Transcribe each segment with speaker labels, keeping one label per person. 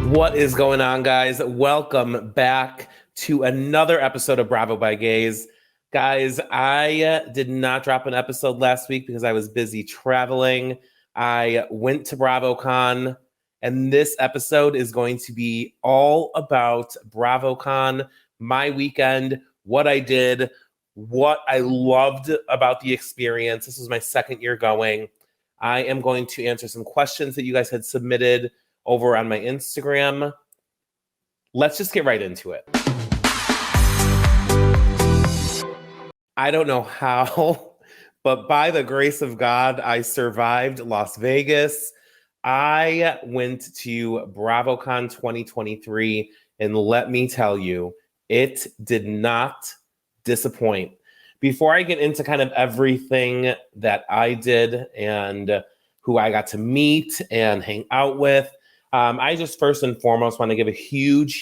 Speaker 1: What is going on, guys? Welcome back to another episode of Bravo by Gays. Guys, I did not drop an episode last week because I was busy traveling. I went to BRAVOCON, and this episode is going to be all about BRAVOCON, my weekend, what I did, what I loved about the experience. This was my second year going. I am going to answer some questions that you guys had submitted over on my Instagram. Let's just get right into it. I don't know how, but by the grace of God, I survived Las Vegas. I went to BRAVOCON 2023, and let me tell you, it did not disappoint. Before I get into kind of everything that I did and who I got to meet and hang out with, I just first and foremost want to give a huge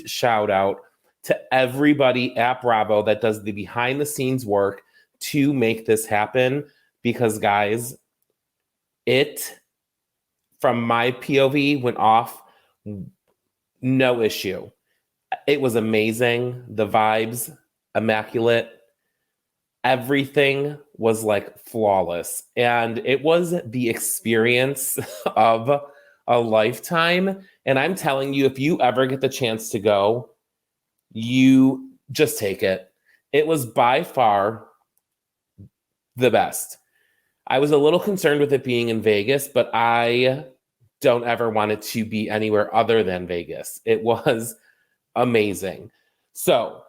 Speaker 1: shout out to everybody at Bravo that does the behind the scenes work to make this happen. Because guys, it, from my POV, went off, no issue. It was amazing. The vibes, immaculate. Everything was like flawless. And it was the experience of a lifetime. And I'm telling you, if you ever get the chance to go, you just take it. It was by far the best. I was a little concerned with it being in Vegas, but I don't ever want it to be anywhere other than Vegas. It was amazing. So,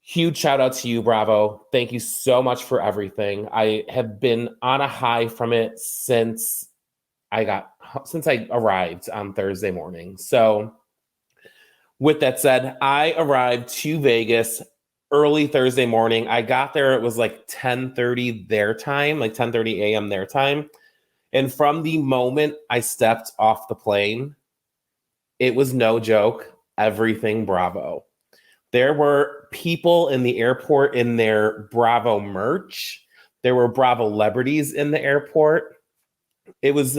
Speaker 1: huge shout out to you, Bravo. Thank you so much for everything. I have been on a high from it since I arrived on Thursday morning. So with that said, I arrived to Vegas early Thursday morning. I got there, it was like 10:30 their time, like 10:30 a.m. their time. And from the moment I stepped off the plane, it was no joke, everything Bravo. There were people in the airport in their Bravo merch. There were Bravo celebrities in the airport. It was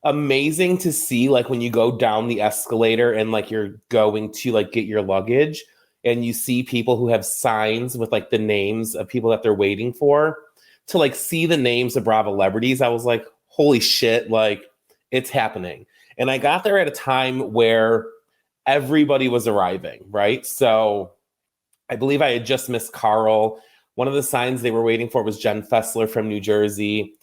Speaker 1: amazing to see, like, when you go down the escalator and like you're going to like get your luggage and you see people who have signs with like the names of people that they're waiting for, to like see the names of Bravo celebrities. I was like, holy shit, like it's happening. And I got there at a time where everybody was arriving, right? So I believe I had just missed Carl. One of the signs they were waiting for was Jen Fessler from New Jersey.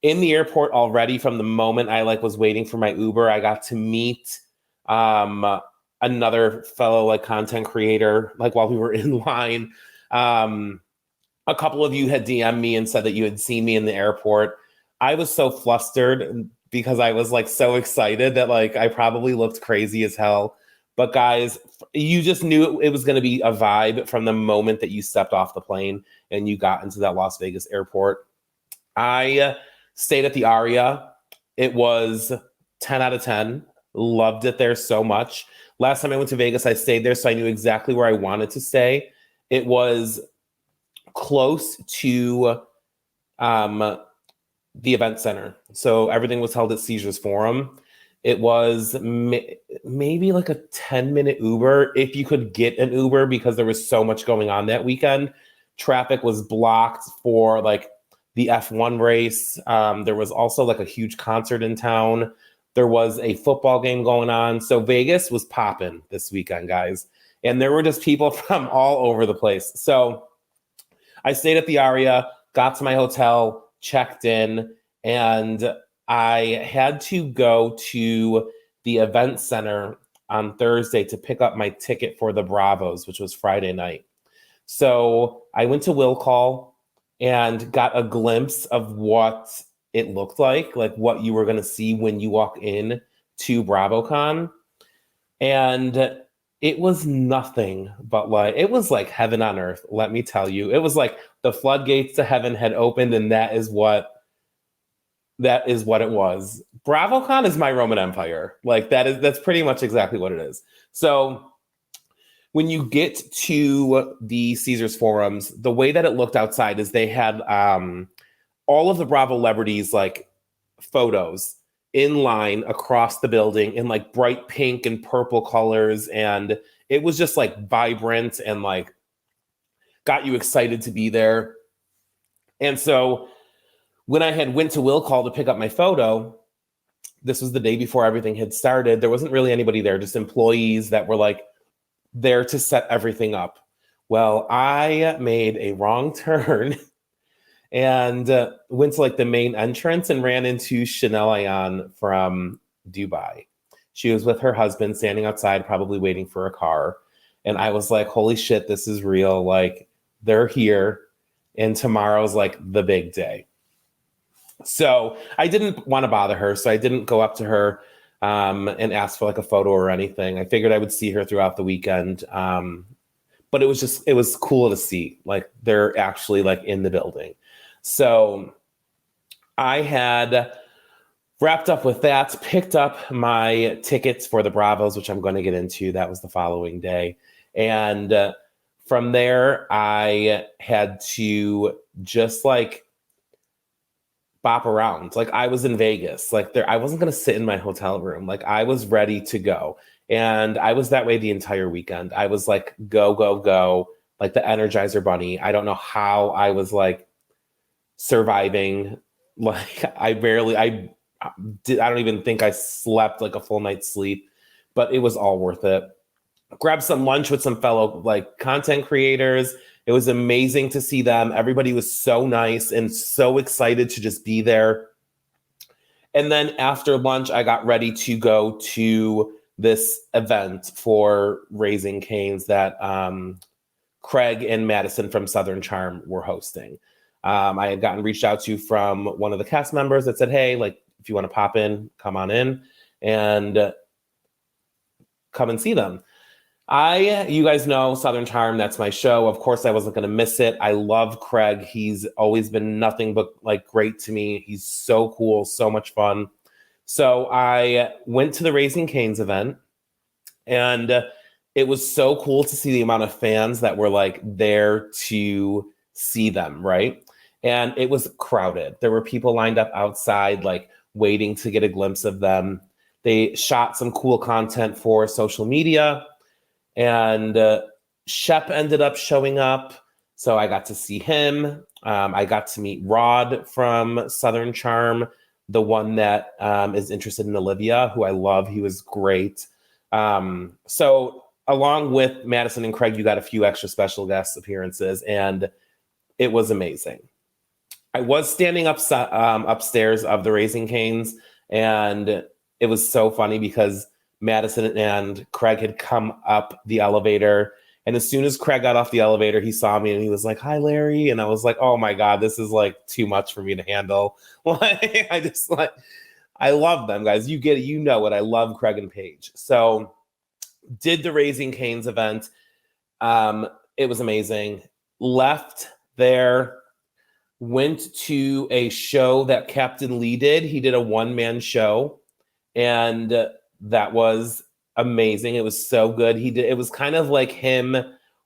Speaker 1: In the airport already, from the moment I like was waiting for my Uber, I got to meet another fellow like content creator, like while we were in line. A couple of you had DM'd me and said that you had seen me in the airport. I was so flustered because I was like so excited that like I probably looked crazy as hell. But guys, you just knew it was going to be a vibe from the moment that you stepped off the plane and you got into that Las Vegas airport. I stayed at the Aria. It was 10 out of 10. Loved it there so much. Last time I went to Vegas, I stayed there, so I knew exactly where I wanted to stay. It was close to the event center. So everything was held at Caesars Forum. It was maybe like a 10-minute Uber, if you could get an Uber, because there was so much going on that weekend. Traffic was blocked for like the F1 race. There was also like a huge concert in town. There was a football game going on. So Vegas was popping this weekend, guys. And there were just people from all over the place. So I stayed at the Aria, got to my hotel, checked in, and I had to go to the event center on Thursday to pick up my ticket for the Bravos, which was Friday night. So I went to Will Call and got a glimpse of what it looked like what you were going to see when you walk in to BRAVOCon. And it was nothing but like, it was like heaven on earth, let me tell you. It was like the floodgates to heaven had opened, and that is what it was. BRAVOCon is my Roman Empire. Like that's pretty much exactly what it is. So when you get to the Caesars Forums, the way that it looked outside is they had all of the Bravo celebrities like photos in line across the building in like bright pink and purple colors. And it was just like vibrant and like got you excited to be there. And so when I had went to Will Call to pick up my photo, this was the day before everything had started. There wasn't really anybody there, just employees that were like there to set everything up. Well, I made a wrong turn and went to like the main entrance and ran into Chanel Ayan from Dubai. She was with her husband standing outside, probably waiting for a car. And I was like, holy shit, this is real. Like, they're here. And tomorrow's like the big day. So I didn't want to bother her. So I didn't go up to her and ask for like a photo or anything. I figured I would see her throughout the weekend. But it was cool to see, like, they're actually like in the building. So I had wrapped up with that, picked up my tickets for the Bravos, which I'm going to get into. That was the following day. And from there, I had to just like bop around. Like, I was in Vegas. Like, I wasn't going to sit in my hotel room. Like, I was ready to go. And I was that way the entire weekend. I was like, go, go, go, like the Energizer Bunny. I don't know how I was like surviving. Like, I don't even think I slept like a full night's sleep, but it was all worth it. Grabbed some lunch with some fellow like content creators. It was amazing to see them. Everybody was so nice and so excited to just be there. And then after lunch, I got ready to go to this event for Raising Cane's that Craig and Madison from Southern Charm were hosting. I had gotten reached out to from one of the cast members that said, hey, like, if you want to pop in, come on in and come and see them. You guys know Southern Charm, that's my show. Of course, I wasn't going to miss it. I love Craig. He's always been nothing but like great to me. He's so cool, so much fun. So I went to the Raising Cane's event, and it was so cool to see the amount of fans that were like there to see them, right? And it was crowded. There were people lined up outside, like waiting to get a glimpse of them. They shot some cool content for social media, and Shep ended up showing up. So I got to see him. I got to meet Rod from Southern Charm, the one that is interested in Olivia, who I love. He was great. So along with Madison and Craig, you got a few extra special guest appearances, and it was amazing. I was standing upstairs of the Raising Cane's, and it was so funny because Madison and Craig had come up the elevator. And as soon as Craig got off the elevator, he saw me and he was like, hi, Larry. And I was like, oh my God, this is like too much for me to handle. Like, I love them, guys. You get it. You know it. I love Craig and Paige. So did the Raising Cane's event. It was amazing. Left there, went to a show that Captain Lee did. He did a one-man show, and that was amazing. It was so good. It was kind of like him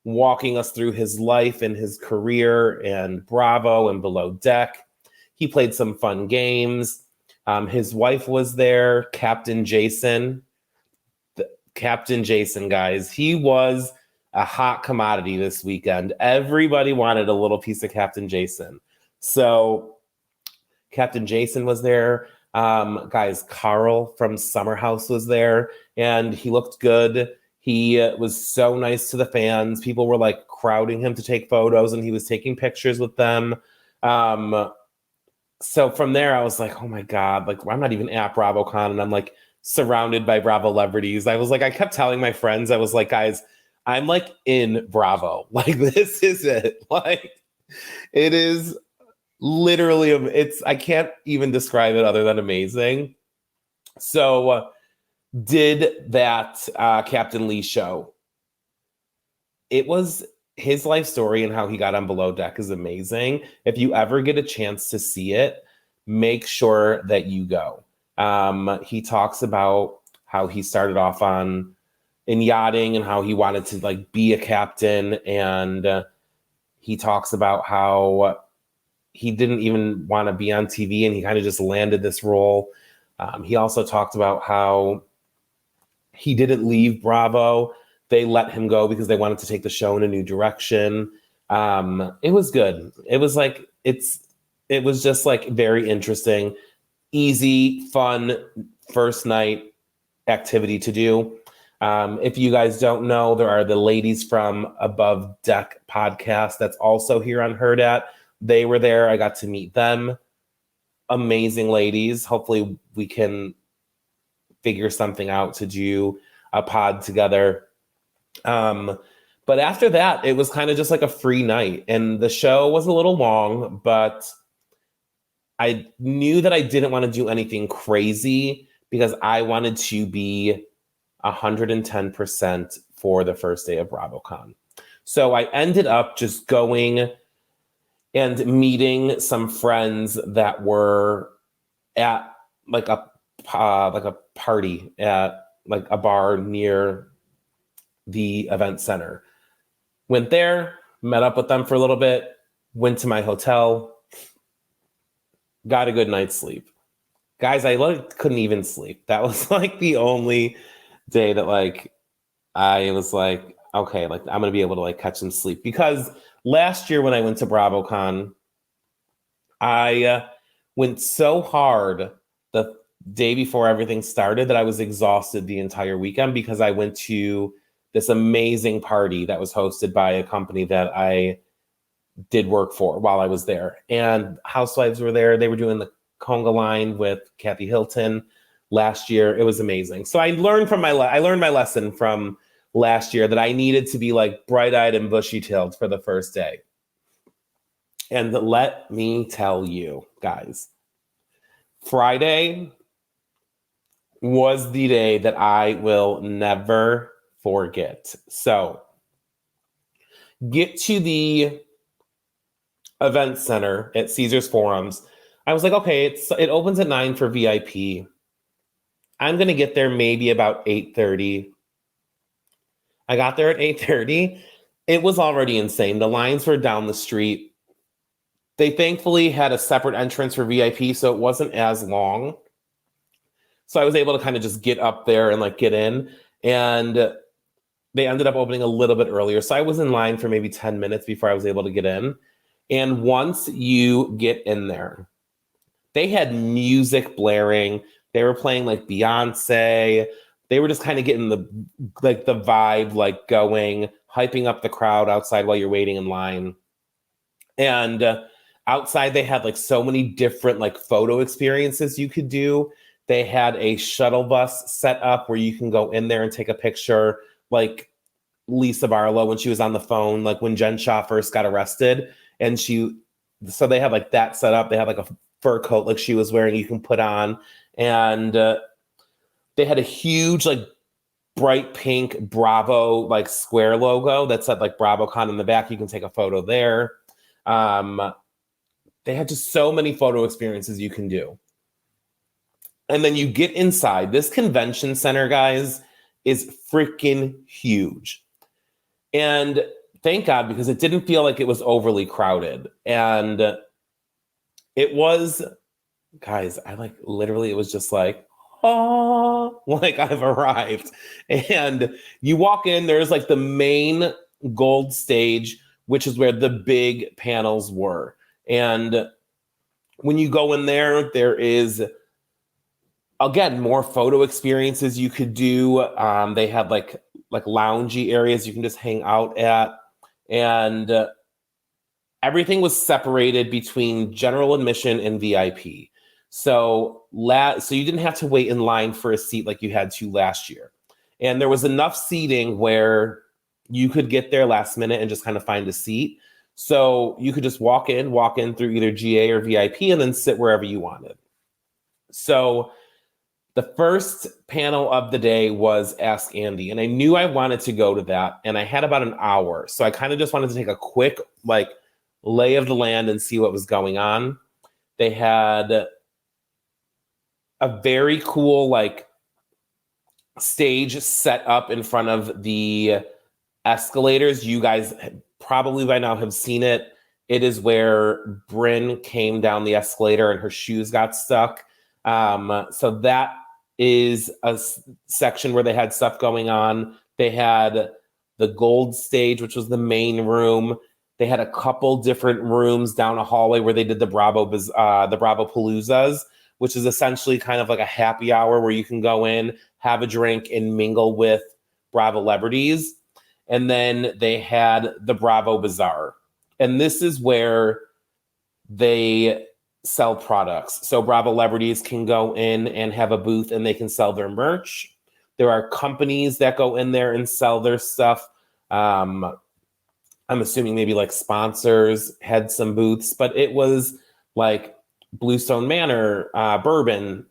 Speaker 1: walking us through his life and his career and Bravo and Below Deck. He played some fun games. His wife was there, Captain Jason. Captain Jason, guys, he was a hot commodity this weekend. Everybody wanted a little piece of Captain Jason. So Captain Jason was there. Guys, Carl from Summer House was there, and he looked good. He was so nice to the fans. People were like crowding him to take photos, and he was taking pictures with them. So from there, I was like, oh my God, like, I'm not even at BravoCon, and I'm like surrounded by Bravo celebrities. I kept telling my friends, I was like, guys, I'm like in Bravo. Like, this is it. Like, it is literally, I can't even describe it other than amazing. So did that Captain Lee show. It was his life story, and how he got on Below Deck is amazing. If you ever get a chance to see it, make sure that you go. He talks about how he started off in yachting and how he wanted to like be a captain. And he talks about how he didn't even want to be on TV, and he kind of just landed this role. He also talked about how he didn't leave Bravo. They let him go because they wanted to take the show in a new direction. It was good. It was like, it was just like very interesting, easy, fun first night activity to do. If you guys don't know, there are the ladies from Above Deck podcast that's also here on Hurrdat. They were there. I got to meet them. Amazing ladies. Hopefully we can figure something out to do a pod together. But after that, it was kind of just like a free night. And the show was a little long, but I knew that I didn't want to do anything crazy because I wanted to be 110% for the first day of BRAVOCon. So I ended up just going and meeting some friends that were at like a party at like a bar near the event center. Went there, met up with them for a little bit, went to my hotel, got a good night's sleep. Guys, I couldn't even sleep. That was like the only day that like I was like, okay, like I'm gonna be able to like catch some sleep. Because last year when I went to BRAVOCon, I went so hard the day before everything started that I was exhausted the entire weekend because I went to this amazing party that was hosted by a company that I did work for while I was there. And housewives were there. They were doing the conga line with Kathy Hilton last year. It was amazing. So I learned from my lesson from last year that I needed to be like bright-eyed and bushy-tailed for the first day. And let me tell you, guys, Friday was the day that I will never forget. So get to the event center at Caesars Forums. I was like, okay, it opens at 9 for VIP. I'm going to get there maybe about 8:30. I got there at 8:30. It was already insane. The lines were down the street. They thankfully had a separate entrance for VIP, so it wasn't as long. So I was able to kind of just get up there and like get in. And they ended up opening a little bit earlier. So I was in line for maybe 10 minutes before I was able to get in. And once you get in there, they had music blaring. They were playing like Beyonce. They were just kind of getting the vibe like going, hyping up the crowd outside while you're waiting in line. And outside they had like so many different like photo experiences you could do. They had a shuttle bus set up where you can go in there and take a picture, like Lisa Barlow when she was on the phone, like when Jen Shaw first got arrested. And so they had like that set up. They had like a fur coat like she was wearing you can put on. And they had a huge like bright pink Bravo like square logo that said like BRAVOCon in the back. You can take a photo there. They had just so many photo experiences you can do. And then you get inside. This convention center, guys, is freaking huge. And thank God, because it didn't feel like it was overly crowded. And it was, guys, I like literally, it was just like, oh, like I've arrived. And you walk in, there's like the main gold stage, which is where the big panels were. And when you go in there, there is, again, more photo experiences you could do. They had like loungy areas you can just hang out at. And everything was separated between general admission and VIP. So you didn't have to wait in line for a seat like you had to last year. And there was enough seating where you could get there last minute and just kind of find a seat. So you could just walk in through either GA or VIP and then sit wherever you wanted. So the first panel of the day was Ask Andy, and I knew I wanted to go to that, and I had about an hour. So I kind of just wanted to take a quick like lay of the land and see what was going on. They had a very cool like stage set up in front of the escalators. You guys probably by now have seen it. It is where Brynn came down the escalator and her shoes got stuck. So that is a section where they had stuff going on. They had the gold stage, which was the main room. They had a couple different rooms down a hallway where they did the Bravo Paloozas, which is essentially kind of like a happy hour where you can go in, have a drink, and mingle with Bravo celebrities. And then they had the Bravo Bazaar. And this is where they sell products. So Bravo celebrities can go in and have a booth and they can sell their merch. There are companies that go in there and sell their stuff. I'm assuming maybe like sponsors had some booths, but it was like Bluestone Manor, Bourbon,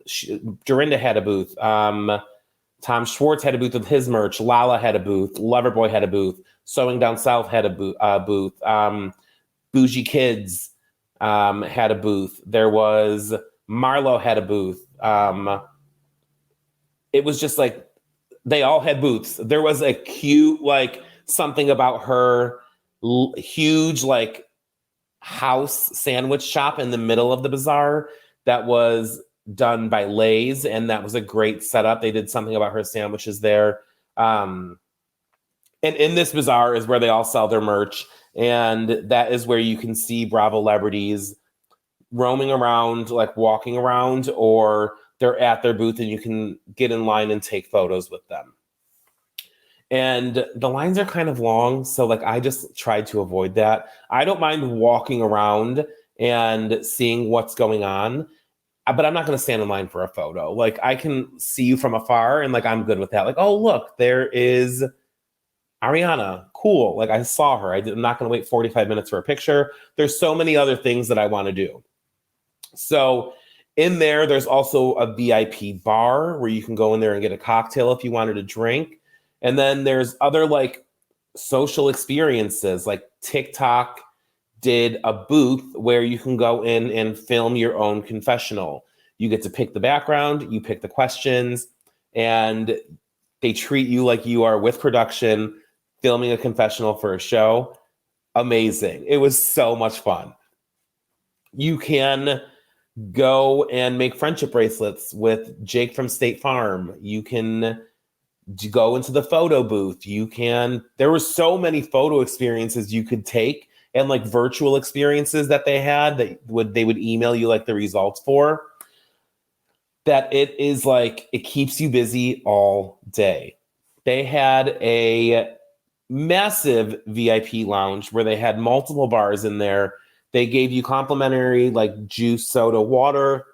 Speaker 1: Dorinda had a booth. Tom Schwartz had a booth with his merch. Lala had a booth. Loverboy had a booth. Sewing Down South had a booth. Bougie Kids had a booth. There was Marlo had a booth. It was just like they all had booths. There was a cute like something about her huge like house sandwich shop in the middle of the bazaar that was done by Lay's, and that was a great setup. They did something about her sandwiches there. And in this bazaar is where they all sell their merch, and that is where you can see Bravo celebrities roaming around, like walking around, or they're at their booth and you can get in line and take photos with them. And the lines are kind of long, so like I just tried to avoid that. I don't mind walking around and seeing what's going on, but I'm not going to stand in line for a photo. Like I can see you from afar and like I'm good with that. Like, oh, look, there is Ariana. Cool. Like I saw her. I'm not going to wait 45 minutes for a picture. There's so many other things that I want to do. So in there's also a VIP bar where you can go in there and get a cocktail if you wanted to drink. And then there's other like social experiences, like TikTok did a booth where you can go in and film your own confessional. You get to pick the background, you pick the questions, and they treat you like you are with production, filming a confessional for a show. Amazing. It was so much fun. You can go and make friendship bracelets with Jake from State Farm. You can go into the photo booth. There were so many photo experiences you could take, and like virtual experiences that they had that they would email you like the results for, that it is like, it keeps you busy all day. They had a massive VIP lounge where they had multiple bars in there. They gave you complimentary like juice, soda, water,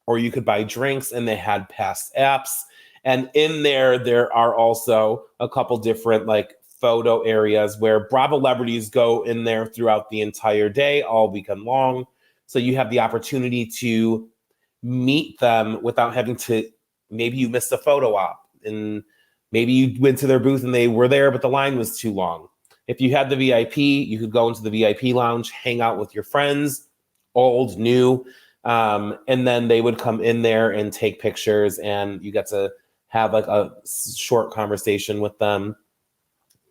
Speaker 1: or you could buy drinks, and they had pass apps. And in there are also a couple different like photo areas where Bravo celebrities go in there throughout the entire day, all weekend long. So you have the opportunity to meet them without having to, maybe you missed a photo op and maybe you went to their booth and they were there, but the line was too long. If you had the VIP, you could go into the VIP lounge, hang out with your friends, old, new, and then they would come in there and take pictures, and you get to have like a short conversation with them.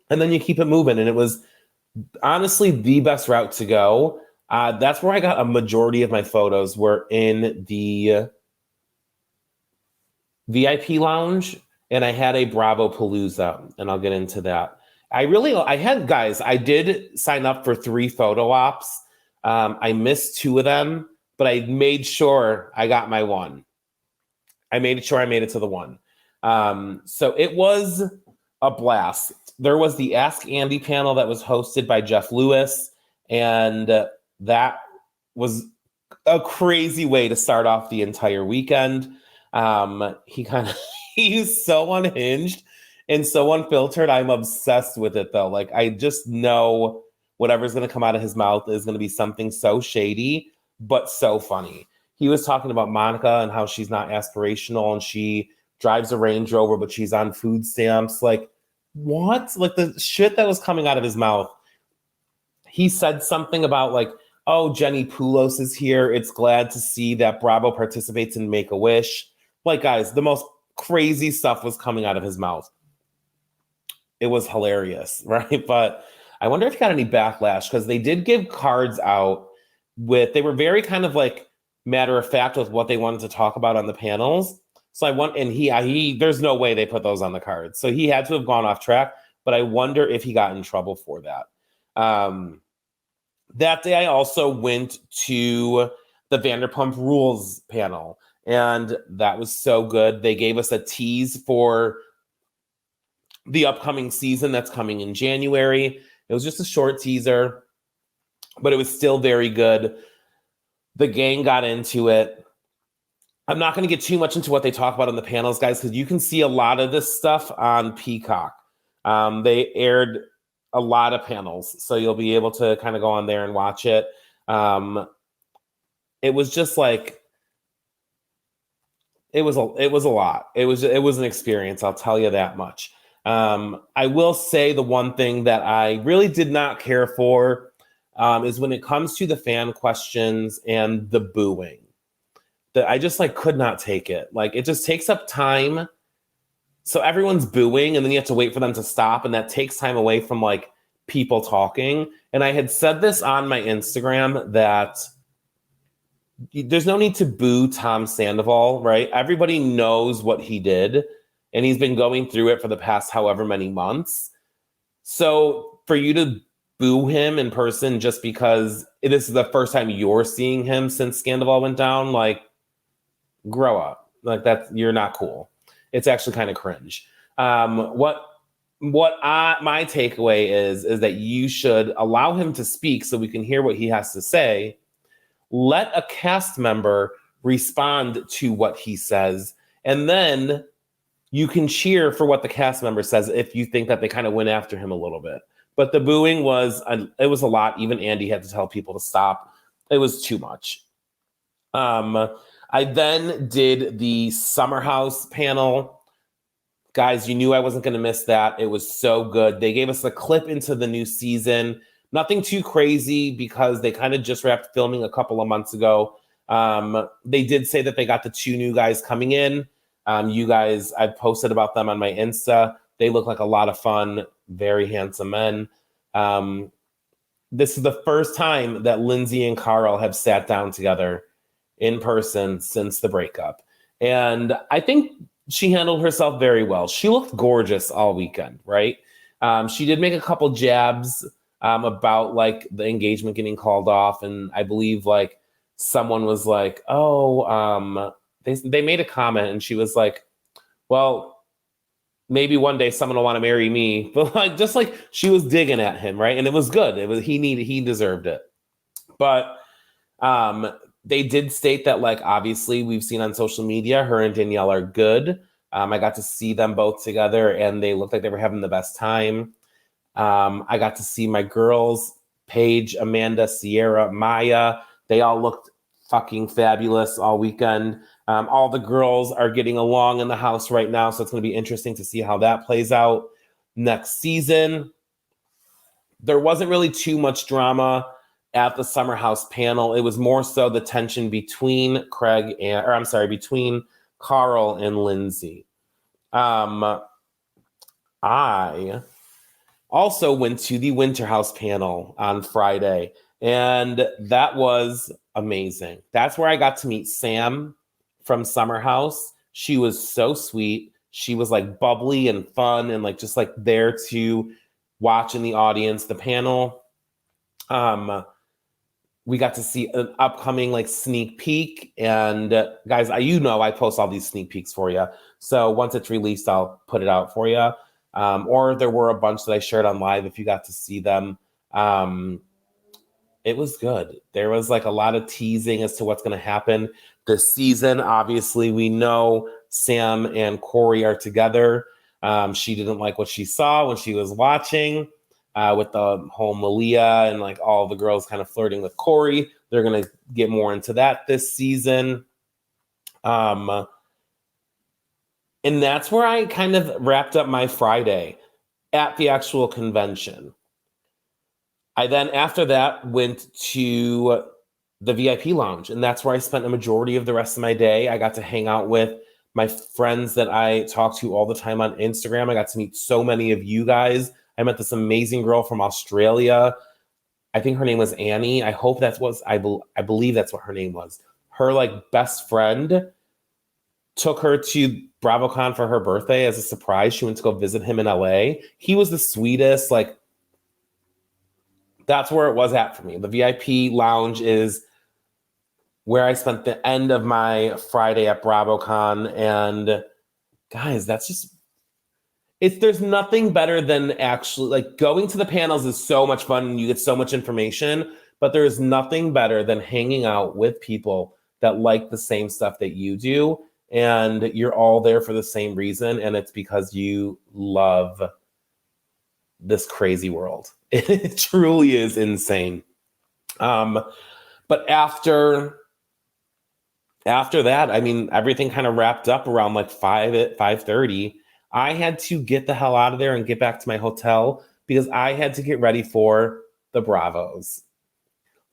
Speaker 1: And then you keep it moving. And it was honestly the best route to go. That's where I got a majority of my photos, were in the VIP lounge, and I had a Bravo Palooza, and I'll get into that. I did sign up for 3 photo ops. I missed 2 of them, but I made sure I got my one. I made sure I made it to the one. So it was a blast. There was the Ask Andy panel that was hosted by Jeff Lewis, and that was a crazy way to start off the entire weekend. He's so unhinged and so unfiltered. I'm obsessed with it though. Like I just know whatever's going to come out of his mouth is going to be something so shady, but so funny. He was talking about Monica and how she's not aspirational and she drives a Range Rover, but she's on food stamps. Like, what? Like the shit that was coming out of his mouth. He said something about like, oh, Jenny Poulos is here. It's glad to see that Bravo participates in Make-A-Wish. Like, guys, the most crazy stuff was coming out of his mouth. It was hilarious, right? But I wonder if he got any backlash, because they did give cards out they were very kind of like matter of fact with what they wanted to talk about on the panels. So I want, and he there's no way they put those on the cards. So he had to have gone off track, but I wonder if he got in trouble for that. That day I also went to the Vanderpump Rules panel, and that was so good. They gave us a tease for the upcoming season that's coming in January. It was just a short teaser, but it was still very good. The gang got into it. I'm not going to get too much into what they talk about on the panels, guys, because you can see a lot of this stuff on Peacock. They aired a lot of panels, so you'll be able to kind of go on there and watch it. It was just like, it was a lot. It was an experience, I'll tell you that much. I will say the one thing that I really did not care for is when it comes to the fan questions and the booing. That I just like could not take it. Like, it just takes up time. So everyone's booing, and then you have to wait for them to stop, and that takes time away from like people talking. And I had said this on my Instagram that there's no need to boo Tom Sandoval, right? Everybody knows what he did, and he's been going through it for the past however many months. So for you to boo him in person just because this is the first time you're seeing him since Sandoval went down, like, grow up. Like, you're not cool. It's actually kind of cringe. My takeaway is that you should allow him to speak so we can hear what he has to say. Let a cast member respond to what he says, and then you can cheer for what the cast member says if you think that they kind of went after him a little bit. But the booing was a lot. Even Andy had to tell people to stop. It was too much. I then did the Summer House panel. Guys, you knew I wasn't going to miss that. It was so good. They gave us a clip into the new season. Nothing too crazy because they kind of just wrapped filming a couple of months ago. They did say that they got the 2 new guys coming in. You guys, I've posted about them on my Insta. They look like a lot of fun, very handsome men. This is the first time that Lindsay and Carl have sat down together in person since the breakup. And I think she handled herself very well. She looked gorgeous all weekend, right? She did make a couple jabs about like the engagement getting called off. And I believe like someone was like, they made a comment, and she was like, well, maybe one day someone will want to marry me. But like, just like she was digging at him, right? And it was good. He deserved it. But they did state that, like, obviously we've seen on social media, her and Danielle are good. I got to see them both together, and they looked like they were having the best time. I got to see my girls, Paige, Amanda, Sierra, Maya. They all looked fucking fabulous all weekend. All the girls are getting along in the house right now, so it's going to be interesting to see how that plays out next season. There wasn't really too much drama at the Summer House panel. It was more so the tension between between Carl and Lindsay. I also went to the Winter House panel on Friday, and that was amazing. That's where I got to meet Sam from Summer House. She was so sweet. She was like bubbly and fun and like just like there to watch in the audience. The panel, we got to see an upcoming like sneak peek. And guys, I post all these sneak peeks for you. So once it's released, I'll put it out for you. Or there were a bunch that I shared on live if you got to see them. It was good. There was like a lot of teasing as to what's going to happen this season. Obviously, we know Sam and Corey are together. She didn't like what she saw when she was watching with the whole Malia and like all the girls kind of flirting with Corey. They're going to get more into that this season. And that's where I kind of wrapped up my Friday at the actual convention. I then, after that, went to the VIP lounge, and that's where I spent a majority of the rest of my day. I got to hang out with my friends that I talk to all the time on Instagram. I got to meet so many of you guys. I met this amazing girl from Australia. I think her name was Annie. I hope I believe that's what her name was. her like best friend took her to BravoCon for her birthday as a surprise. She went to go visit him in LA. He was the sweetest. Like, that's where it was at for me. The VIP lounge is where I spent the end of my Friday at BravoCon. And guys, that's just, there's nothing better than actually, like, going to the panels is so much fun and you get so much information, but there's nothing better than hanging out with people that like the same stuff that you do. And you're all there for the same reason. And it's because you love this crazy world. It truly is insane. But after that, I mean, everything kind of wrapped up around like 5:30. I had to get the hell out of there and get back to my hotel because I had to get ready for the Bravos.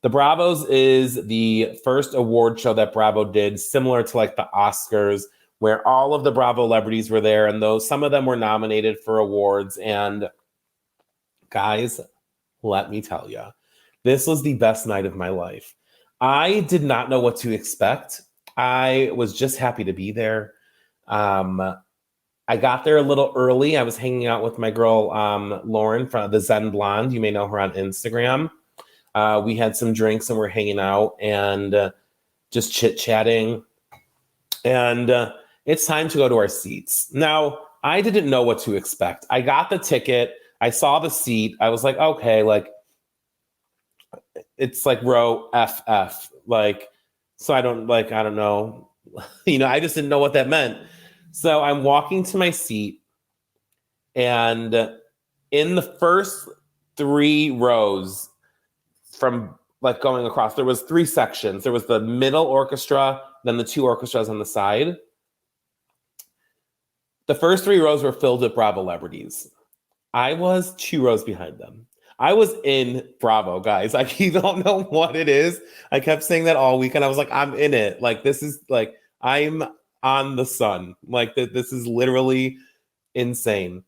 Speaker 1: The Bravos is the first award show that Bravo did, similar to like the Oscars, where all of the Bravo celebrities were there, and though some of them were nominated for awards. And guys, let me tell you, this was the best night of my life. I did not know what to expect. I was just happy to be there. I got there a little early. I was hanging out with my girl, Lauren, from the Zen Blonde. You may know her on Instagram. We had some drinks and we're hanging out and just chit-chatting. And it's time to go to our seats. Now, I didn't know what to expect. I got the ticket. I saw the seat. I was like, okay, like, it's like row FF. Like, so I don't know. I just didn't know what that meant. So I'm walking to my seat, and in the first 3 rows from like going across, there was 3 sections. There was the middle orchestra, then the 2 orchestras on the side. The first 3 rows were filled with Bravo celebrities. I was 2 rows behind them. I was in Bravo, guys. I don't know what it is. I kept saying that all weekend. I was like, I'm in it. Like, this is like, I'm on the sun. Like, this is literally insane.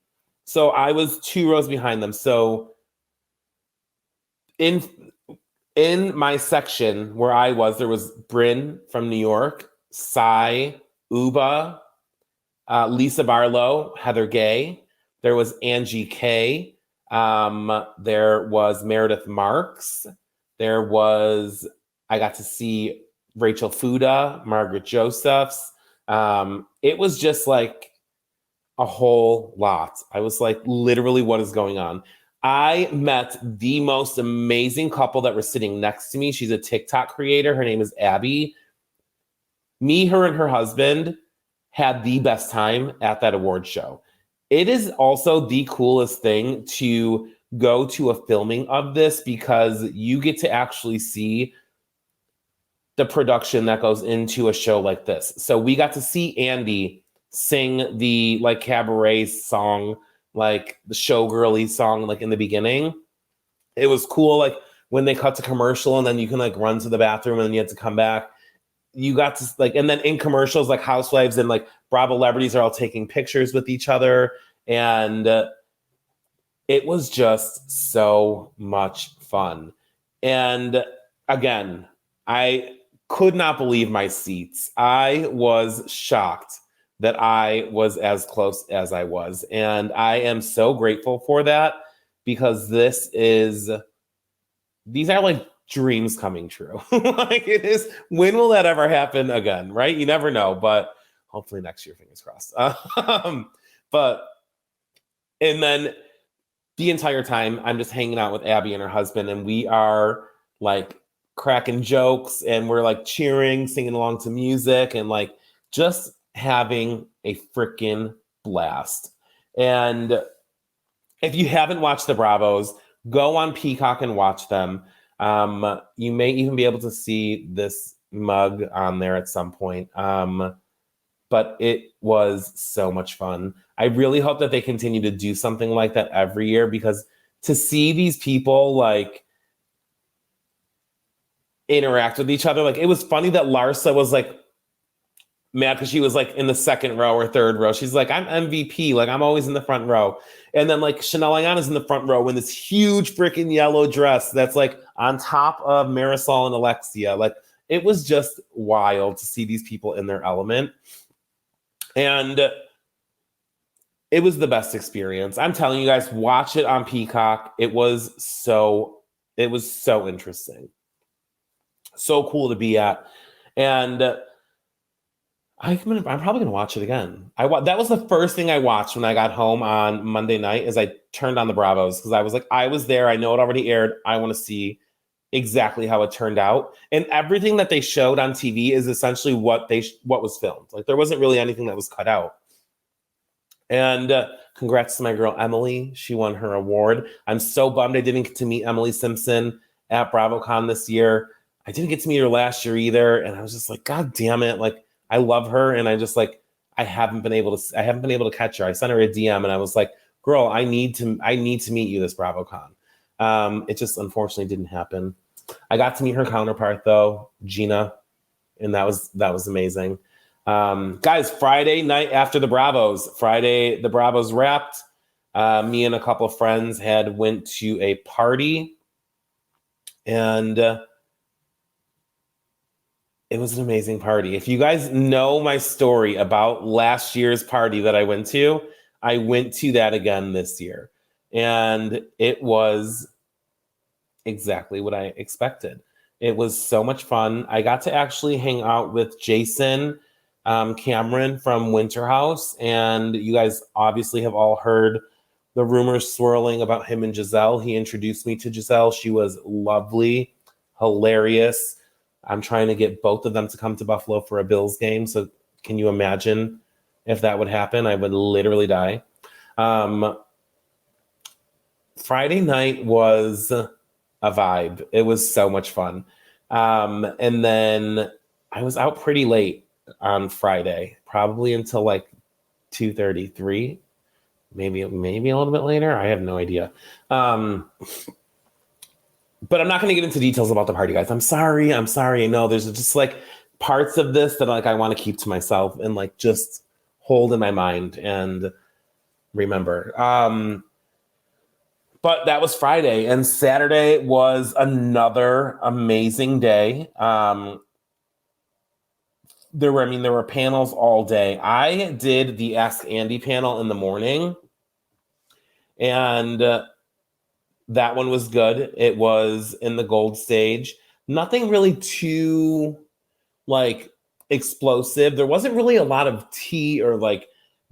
Speaker 1: So I was 2 rows behind them. So in my section where I was, there was Brynn from New York, Sai, Uba, Lisa Barlow, Heather Gay. There was Angie K. There was Meredith Marks. I got to see Rachel Fuda, Margaret Josephs. It was just like a whole lot. I was like, literally, what is going on? I met the most amazing couple that were sitting next to me. She's a TikTok creator. Her name is Abby. Me, her, and her husband had the best time at that award show. It is also the coolest thing to go to a filming of this because you get to actually see the production that goes into a show like this. So we got to see Andy sing the like cabaret song, like the showgirly song, like in the beginning. It was cool. Like when they cut to commercial and then you can like run to the bathroom and then you have to come back. You got to like, and then in commercials, like housewives and like Bravo celebrities are all taking pictures with each other. And it was just so much fun. And again, I could not believe my seats. I was shocked that I was as close as I was. And I am so grateful for that because these are like dreams coming true. Like it is, when will that ever happen again, right? You never know, but hopefully next year, fingers crossed. And then the entire time I'm just hanging out with Abby and her husband, and we are like cracking jokes and we're like cheering, singing along to music, and like just having a freaking blast. And if you haven't watched the Bravos, go on Peacock and watch them. You may even be able to see this mug on there at some point. But it was so much fun. I really hope that they continue to do something like that every year, because to see these people like interact with each other, like it was funny that Larsa was like mad because she was like in the 2nd row or 3rd row. She's like, I'm MVP, like I'm always in the front row. And then like Chanel Ayana's in the front row in this huge freaking yellow dress that's like on top of Marisol and Alexia. Like it was just wild to see these people in their element. And it was the best experience. I'm telling you guys, watch it on Peacock. It was so interesting. So cool to be at. And I'm probably gonna watch it again. That was the first thing I watched when I got home on Monday night. Is I turned on the Bravos because I was like, I was there. I know it already aired. I want to see exactly how it turned out. And everything that they showed on TV is essentially what was filmed. Like there wasn't really anything that was cut out. And congrats to my girl Emily. She won her award. I'm so bummed I didn't get to meet Emily Simpson at BRAVOCon this year. I didn't get to meet her last year either, and I was just like, God damn it! Like I love her, and I just like I haven't been able to catch her. I sent her a DM, and I was like, girl, I need to meet you this BRAVOCon. It just unfortunately didn't happen. I got to meet her counterpart though, Gina, and that was amazing. Guys, Friday night after the Bravos, the Bravos wrapped. Me and a couple of friends went to a party, and it was an amazing party. If you guys know my story about last year's party that I went to that again this year, and it was exactly what I expected. It was so much fun. I got to actually hang out with Jason Cameron from Winter House, and you guys obviously have all heard the rumors swirling about him and Giselle. He introduced me to Giselle. She was lovely, hilarious. I'm trying to get both of them to come to Buffalo for a Bills game. So can you imagine if that would happen? I would literally die. Friday night was a vibe. It was so much fun. And then I was out pretty late on Friday, probably until like 2:33, maybe a little bit later. I have no idea. But I'm not going to get into details about the party, guys. I'm sorry. I know there's just like parts of this that like I want to keep to myself and like just hold in my mind and remember. But that was Friday, and Saturday was another amazing day. There were panels all day. I did the Ask Andy panel in the morning, and that one was good. It was in the gold stage. Nothing really too like explosive. There wasn't really a lot of tea or like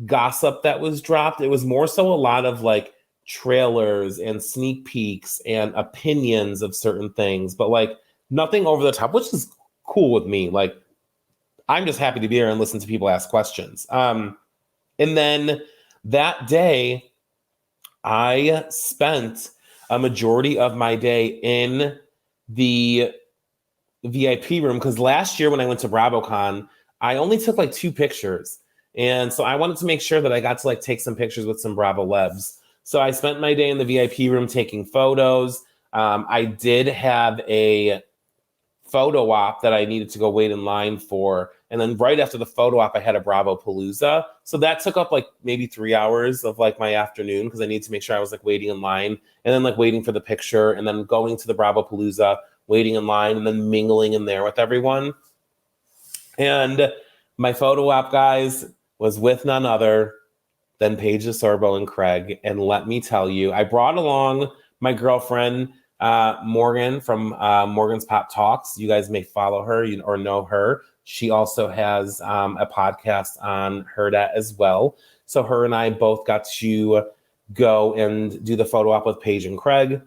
Speaker 1: gossip that was dropped. It was more so a lot of like trailers and sneak peeks and opinions of certain things, but like nothing over the top, which is cool with me. Like I'm just happy to be here and listen to people ask questions. And then that day I spent a majority of my day in the VIP room because last year when I went to BRAVOCon, I only took like 2 pictures. And so I wanted to make sure that I got to like take some pictures with some Bravo Lebs. So I spent my day in the VIP room taking photos. I did have a photo op that I needed to go wait in line for. And then right after the photo op, I had a Bravo Palooza. So that took up like maybe 3 hours of like my afternoon because I needed to make sure I was like waiting in line and then like waiting for the picture and then going to the Bravo Palooza, waiting in line and then mingling in there with everyone. And my photo op, guys, was with none other than Paige DeSorbo and Craig. And let me tell you, I brought along my girlfriend, Morgan from Morgan's Pop Talks. You guys may follow her or know her. She also has a podcast on Hurrdat as well. So her and I both got to go and do the photo op with Paige and Craig.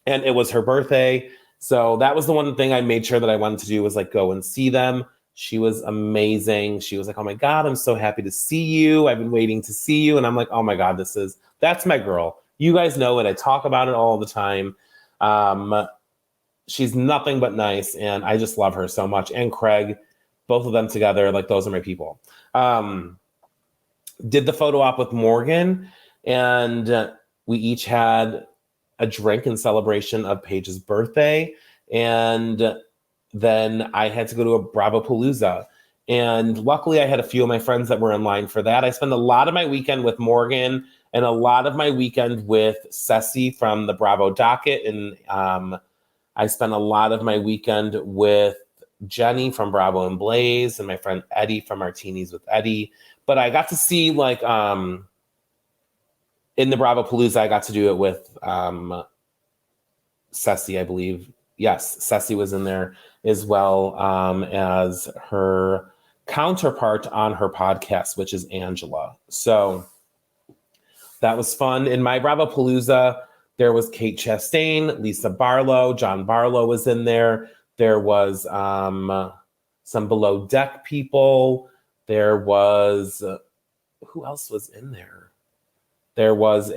Speaker 1: And it was her birthday. So that was the one thing I made sure that I wanted to do was like go and see them. She was amazing. She was like, oh my God, I'm so happy to see you. I've been waiting to see you. And I'm like, oh my God, that's my girl. You guys know it. I talk about it all the time. She's nothing but nice. And I just love her so much. And Craig, both of them together, like those are my people. Did the photo op with Morgan, and we each had a drink in celebration of Paige's birthday. And then I had to go to a Bravo Palooza. And luckily I had a few of my friends that were in line for that. I spent a lot of my weekend with Morgan and a lot of my weekend with Ceci from the Bravo Docket. And I spent a lot of my weekend with Jenny from Bravo and Blaze and my friend Eddie from Martinis with Eddie. But I got to see like in the Bravo Palooza, I got to do it with Ceci, I believe. Yes, Ceci was in there as well as her counterpart on her podcast, which is Angela. So that was fun. In my Bravo Palooza, there was Kate Chastain, Lisa Barlow, John Barlow was in there. There was some Below Deck people. There was, who else was in there? There was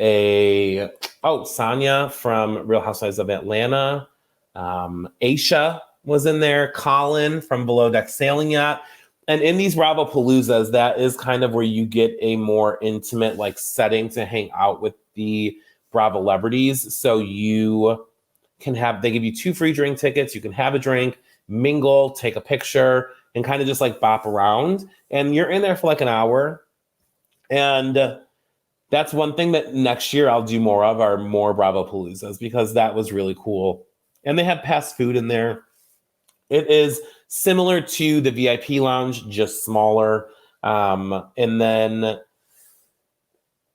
Speaker 1: Sonia from Real Housewives of Atlanta. Aisha was in there. Colin from Below Deck Sailing Yacht. And in these Bravo Paloozas, that is kind of where you get a more intimate like setting to hang out with the Bravo celebrities. So you can they give you 2 free drink tickets. You can have a drink, mingle, take a picture, and kind of just like bop around. And you're in there for like an hour. And that's one thing that next year I'll do more of, are more Bravo Paloozas, because that was really cool. And they have fast food in there. It is similar to the VIP lounge, just smaller. And then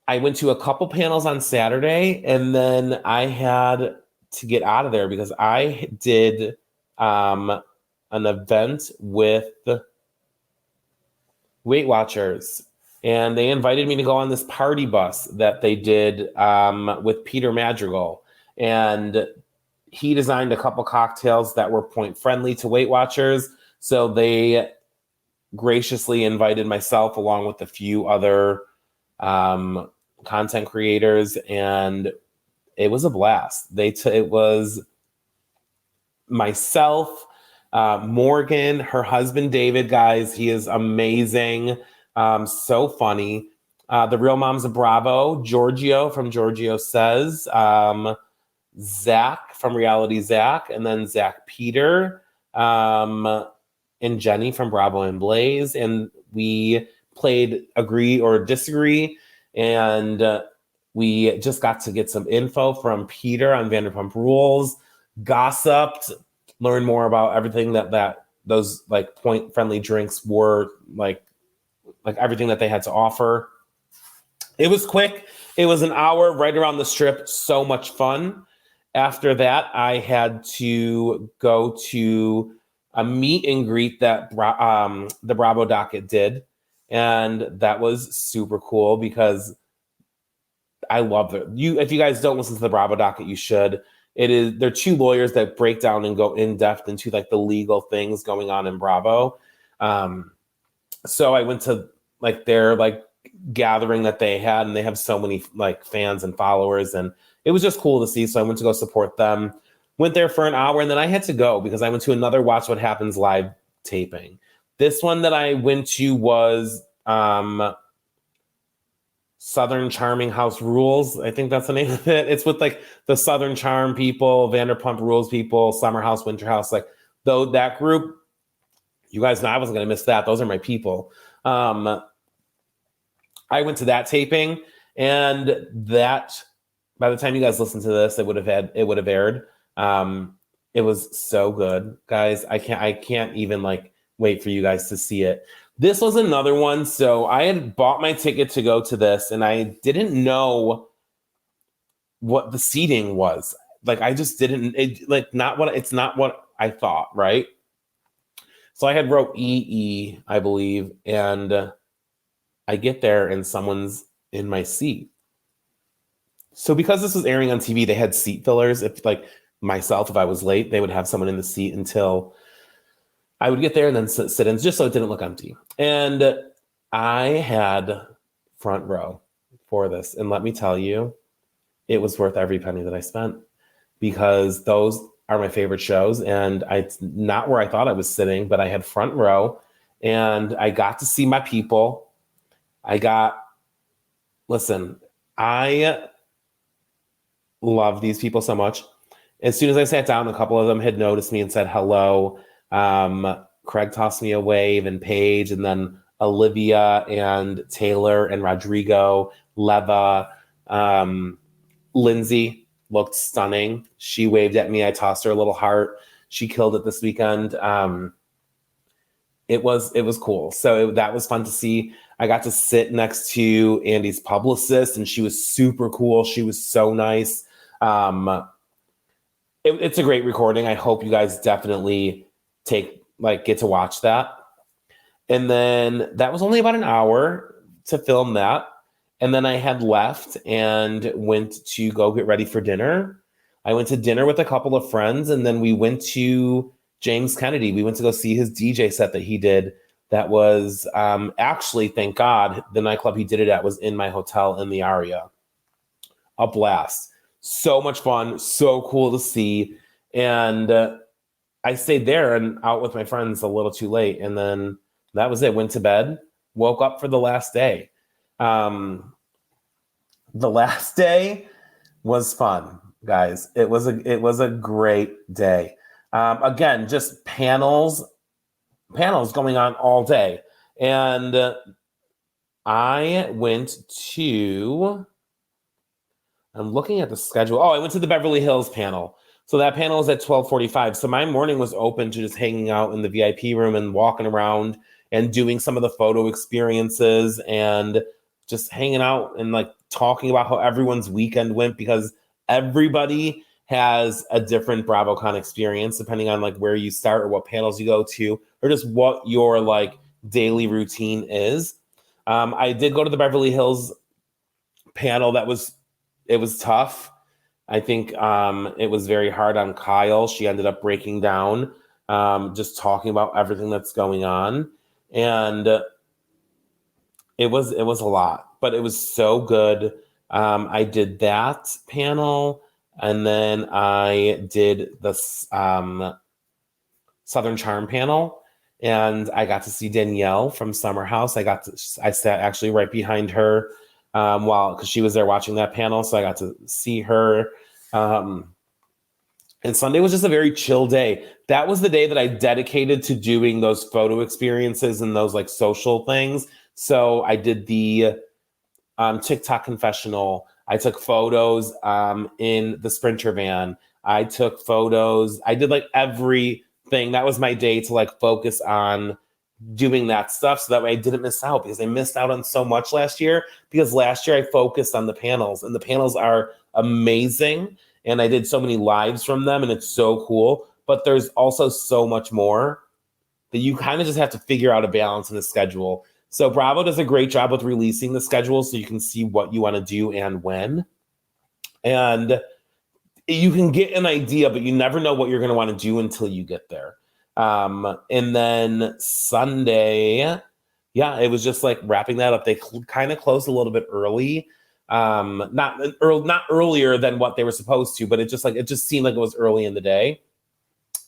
Speaker 1: I went to a couple panels on Saturday, and then I had to get out of there because I did an event with Weight Watchers. And they invited me to go on this party bus that they did with Peter Madrigal. And he designed a couple cocktails that were point friendly to Weight Watchers. So they graciously invited myself along with a few other content creators. And it was a blast. It was myself, Morgan, her husband, David, guys, he is amazing. So funny. The Real Moms of Bravo, Giorgio from Giorgio Says, Zach from Reality Zach, and then Zach Peter, and Jenny from Bravo and Blaze. And we played Agree or Disagree. And we just got to get some info from Peter on Vanderpump Rules, gossiped, learned more about everything that those like point friendly drinks were, like everything that they had to offer. It was quick. It was an hour right around the strip. So much fun. After that, I had to go to a meet and greet that the Bravo docket did. And that was super cool because I love it. If you guys don't listen to the Bravo docket, you should. They're 2 lawyers that break down and go in depth into like the legal things going on in Bravo. So I went to like their like gathering that they had, and they have so many like fans and followers, and it was just cool to see. So I went to go support them. Went there for an hour, and then I had to go because I went to another Watch What Happens live taping. This one that I went to was Southern Charming House Rules. I think that's the name of it. It's with like the Southern Charm people, Vanderpump Rules people, Summer House, Winter House. Like though that group, you guys know I wasn't going to miss that. Those are my people. I went to that taping, and that by the time you guys listen to this, it would have aired. It was so good, guys. I can't even like wait for you guys to see it. This was another one. So I had bought my ticket to go to this, and I didn't know what the seating was. Like I just didn't. It's not what I thought. Right. So I had wrote EE, I believe, and I get there and someone's in my seat. So because this was airing on TV, they had seat fillers. If like myself, if I was late, they would have someone in the seat until I would get there and then sit in, just so it didn't look empty. And I had front row for this. And let me tell you, it was worth every penny that I spent, because those are my favorite shows. And it's not where I thought I was sitting, but I had front row, and I got to see my people. Listen, I love these people so much. As soon as I sat down, a couple of them had noticed me and said hello. Craig tossed me a wave, and Paige, and then Olivia and Taylor and Rodrigo, Leva, Lindsay looked stunning. She waved at me. I tossed her a little heart. She killed it this weekend. it was cool. So that was fun to see. I got to sit next to Andy's publicist, and she was super cool. She was so nice. It's a great recording. I hope you guys definitely get to watch that. And then that was only about an hour to film that. And then I had left and went to go get ready for dinner. I went to dinner with a couple of friends, and then we went to James Kennedy. We went to go see his DJ set that he did. That was actually, thank God, the nightclub he did it at was in my hotel in the Aria. A blast. So much fun. So cool to see. And I stayed there and out with my friends a little too late. And then that was it. Went to bed. Woke up for the last day. The last day was fun, guys. It was a great day. Again, just panels going on all day. And I went to, I'm looking at the schedule. Oh, I went to the Beverly Hills panel. So that panel is at 12:45. So my morning was open to just hanging out in the VIP room and walking around and doing some of the photo experiences and just hanging out and like talking about how everyone's weekend went, because everybody has a different BravoCon experience depending on like where you start or what panels you go to or just what your like daily routine is. I did go to the Beverly Hills panel. It was tough. I think it was very hard on Kyle. She ended up breaking down, just talking about everything that's going on. And it was a lot, but it was so good. I did that panel, and then I did the Southern Charm panel, and I got to see Danielle from Summer House. I sat actually right behind her because she was there watching that panel, so I got to see her. And Sunday was just a very chill day. That was the day that I dedicated to doing those photo experiences and those like social things. So I did the TikTok confessional. I took photos in the Sprinter van. I took photos. I did like everything. That was my day to like focus on doing that stuff, so that way I didn't miss out, because I missed out on so much last year, because last year I focused on the panels, and the panels are amazing, and I did so many lives from them, and it's so cool. But there's also so much more that you kind of just have to figure out a balance in the schedule. So Bravo does a great job with releasing the schedule so you can see what you want to do and when. And you can get an idea, but you never know what you're going to want to do until you get there. And then Sunday, yeah, it was just like wrapping that up. They kind of closed a little bit early. Not earlier than what they were supposed to, but it just seemed like it was early in the day.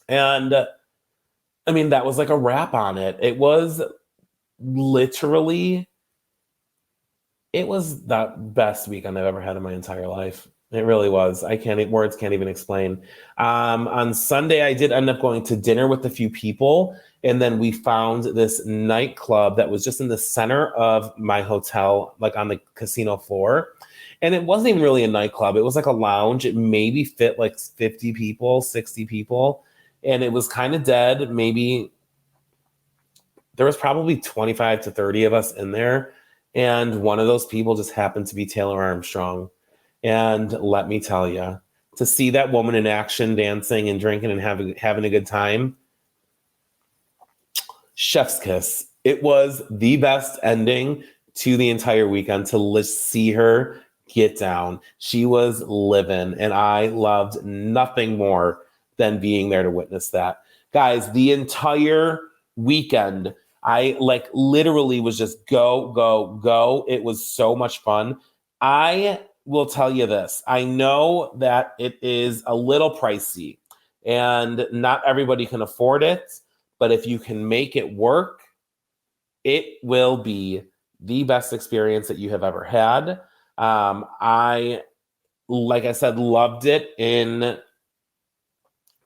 Speaker 1: And I mean, that was like a wrap on it. It was literally, it was the best weekend I've ever had in my entire life. It really was. Words can't even explain. On Sunday, I did end up going to dinner with a few people. And then we found this nightclub that was just in the center of my hotel, like on the casino floor. And it wasn't even really a nightclub. It was like a lounge. It maybe fit like 50 people, 60 people. And it was kind of dead. Maybe there was probably 25 to 30 of us in there. And one of those people just happened to be Taylor Armstrong. And let me tell you, to see that woman in action, dancing and drinking and having a good time, chef's kiss. It was the best ending to the entire weekend to see her get down. She was living, and I loved nothing more than being there to witness that. Guys, the entire weekend, I like literally was just go, go, go. It was so much fun. I will tell you this. I know that it is a little pricey and not everybody can afford it, but if you can make it work, it will be the best experience that you have ever had. I, like I said, loved it in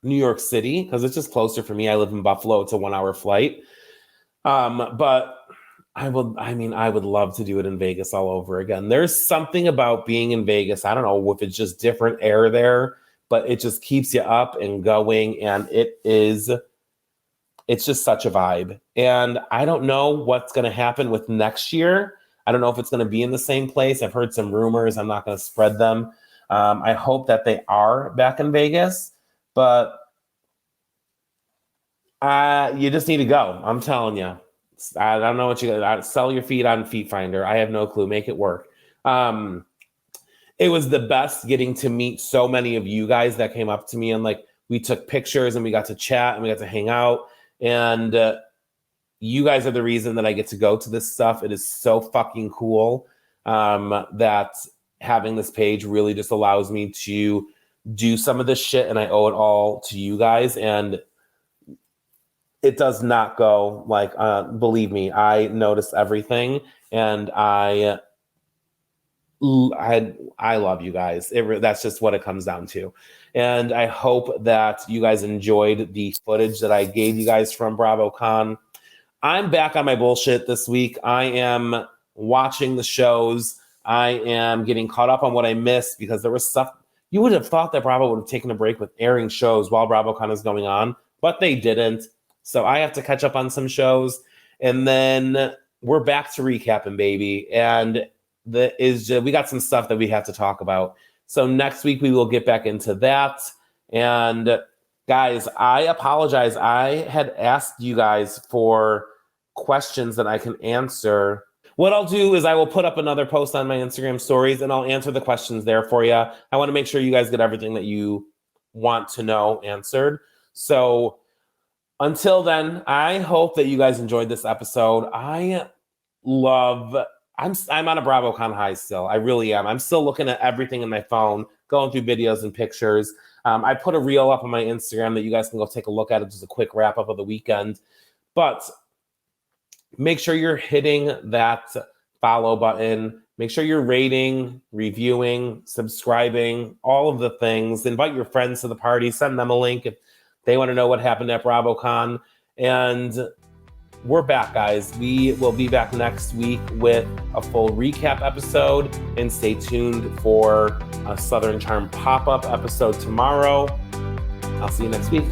Speaker 1: New York City because it's just closer for me. I live in Buffalo. It's a 1-hour flight. But I would love to do it in Vegas all over again. There's something about being in Vegas. I don't know if it's just different air there, but it just keeps you up and going. And it is it's just such a vibe. And I don't know what's going to happen with next year. I don't know if it's going to be in the same place. I've heard some rumors. I'm not going to spread them. I hope that they are back in Vegas, but you just need to go. I'm telling you. I don't know what you got. Sell your feet on Feet Finder. I have no clue. Make it work. It was the best getting to meet so many of you guys that came up to me and like we took pictures and we got to chat and we got to hang out. And you guys are the reason that I get to go to this stuff. It is so fucking cool that having this page really just allows me to do some of this shit, and I owe it all to you guys. And it does not go like, believe me, I notice everything, and I love you guys. That's just what it comes down to. And I hope that you guys enjoyed the footage that I gave you guys from BravoCon. I'm back on my bullshit this week. I am watching the shows. I am getting caught up on what I missed because there was stuff. You would have thought that Bravo would have taken a break with airing shows while BravoCon is going on, but they didn't. So I have to catch up on some shows. And then we're back to recapping, baby. And we got some stuff that we have to talk about. So next week we will get back into that. And guys, I apologize. I had asked you guys for questions that I can answer. What I'll do is I will put up another post on my Instagram stories and I'll answer the questions there for you. I want to make sure you guys get everything that you want to know answered. So until then, I hope that you guys enjoyed this episode. I'm on a BravoCon high still. I really am. I'm still looking at everything in my phone, going through videos and pictures. I put a reel up on my Instagram that you guys can go take a look at. It's just a quick wrap up of the weekend. But make sure you're hitting that follow button. Make sure you're rating, reviewing, subscribing, all of the things. Invite your friends to the party. Send them a link if they want to know what happened at BravoCon. And we're back, guys. We will be back next week with a full recap episode. And stay tuned for a Southern Charm pop-up episode tomorrow. I'll see you next week.